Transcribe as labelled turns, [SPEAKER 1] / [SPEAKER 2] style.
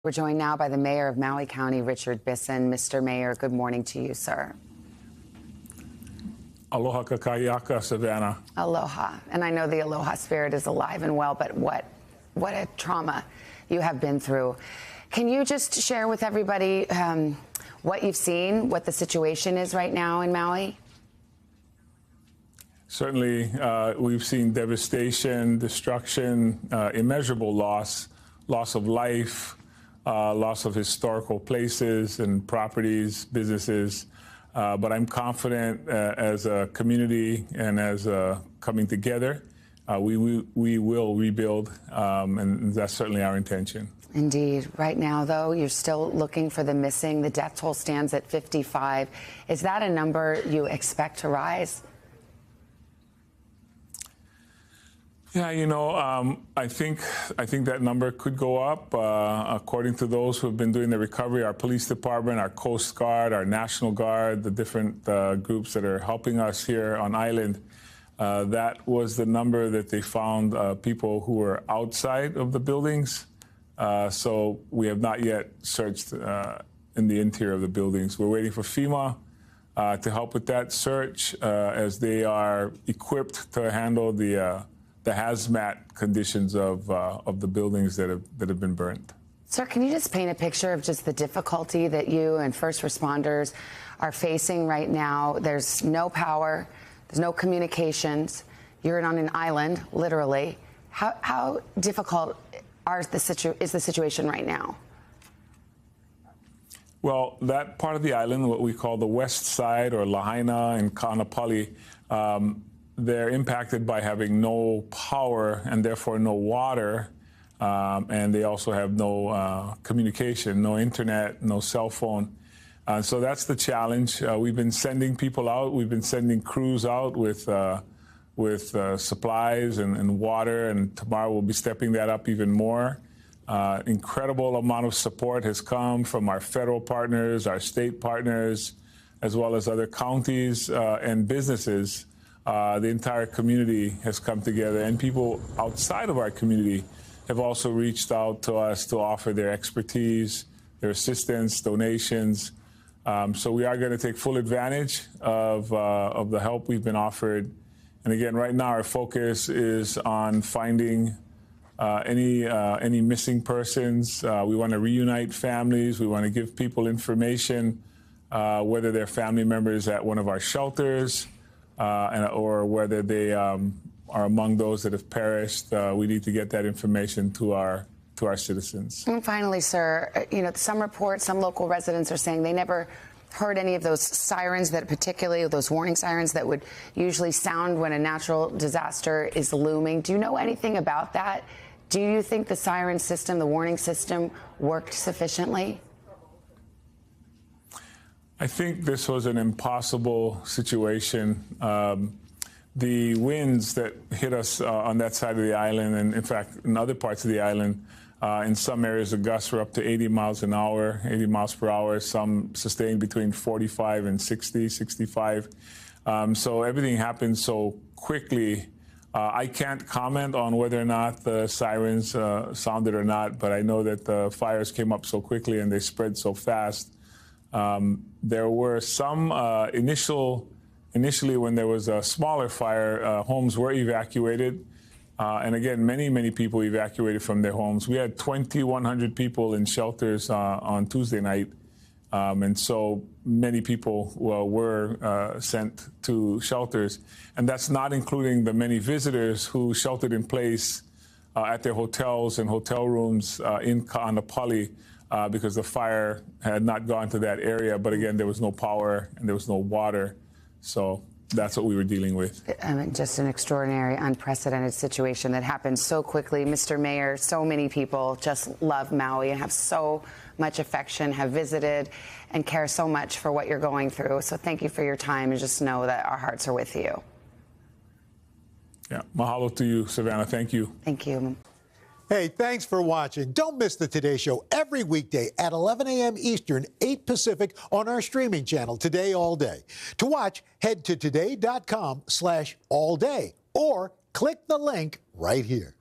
[SPEAKER 1] We're joined now by the mayor of Maui County, Richard Bissen. Mr. Mayor, good morning to you, sir.
[SPEAKER 2] Aloha kakayaka, Savannah.
[SPEAKER 1] Aloha. And I know the aloha spirit is alive and well, but what a trauma you have been through. Can you just share with everybody what you've seen, what the situation is right now in Maui?
[SPEAKER 2] Certainly, we've seen devastation, destruction, immeasurable loss of life, loss of historical places and properties, businesses. But I'm confident as a community and as coming together, we will rebuild, and that's certainly our intention.
[SPEAKER 1] Indeed. Right now, though, you're still looking for the missing. The death toll stands at 55. Is that a number you expect to rise?
[SPEAKER 2] Yeah, I think that number could go up. According to those who have been doing the recovery, our police department, our Coast Guard, our National Guard, the different groups that are helping us here on island, that was the number that they found people who were outside of the buildings. So we have not yet searched in the interior of the buildings. We're waiting for FEMA to help with that search as they are equipped to handle the hazmat conditions of the buildings that have been burnt.
[SPEAKER 1] Sir, can you just paint a picture of just the difficulty that you and first responders are facing right now? There's no power, there's no communications. You're on an island, literally. How difficult is the situation right now?
[SPEAKER 2] Well, that part of the island, what we call the west side, or Lahaina and Kaanapali, they're impacted by having no power and therefore no water, and they also have no communication, no internet, no cell phone. So that's the challenge. We've been sending people out. We've been sending crews out with supplies and water, and tomorrow we'll be stepping that up even more. Incredible amount of support has come from our federal partners, our state partners, as well as other counties and businesses. The entire community has come together, and people outside of our community have also reached out to us to offer their expertise, their assistance, donations. So we are going to take full advantage of the help we've been offered. And again, right now our focus is on finding any missing persons. We want to reunite families. We want to give people information, whether they're family members at one of our shelters, or whether they are among those that have perished. We need to get that information to our citizens.
[SPEAKER 1] And finally, sir, some reports, some local residents are saying they never heard any of those sirens, that particularly those warning sirens that would usually sound when a natural disaster is looming. Do you know anything about that? Do you think the siren system, the warning system, worked sufficiently?
[SPEAKER 2] I think this was an impossible situation. The winds that hit us on that side of the island, and in fact, in other parts of the island, in some areas, the gusts were up to 80 miles an hour, 80 miles per hour, some sustained between 45 and 60, 65. So everything happened so quickly. I can't comment on whether or not the sirens sounded or not, but I know that the fires came up so quickly and they spread so fast. There were some initially when there was a smaller fire, homes were evacuated. And again, many people evacuated from their homes. We had 2,100 people in shelters on Tuesday night. And so many people were sent to shelters. And that's not including the many visitors who sheltered in place at their hotels and hotel rooms in Kaanapali. Because the fire had not gone to that area. But again, there was no power and there was no water. So that's what we were dealing with.
[SPEAKER 1] Just an extraordinary, unprecedented situation that happened so quickly. Mr. Mayor, so many people just love Maui and have so much affection, have visited and care so much for what you're going through. So thank you for your time, and just know that our hearts are with you.
[SPEAKER 2] Yeah, mahalo to you, Savannah. Thank you.
[SPEAKER 1] Thank you.
[SPEAKER 3] Hey, thanks for watching. Don't miss the Today Show every weekday at 11 a.m. Eastern, 8 Pacific on our streaming channel, Today All Day. To watch, head to today.com/allday or click the link right here.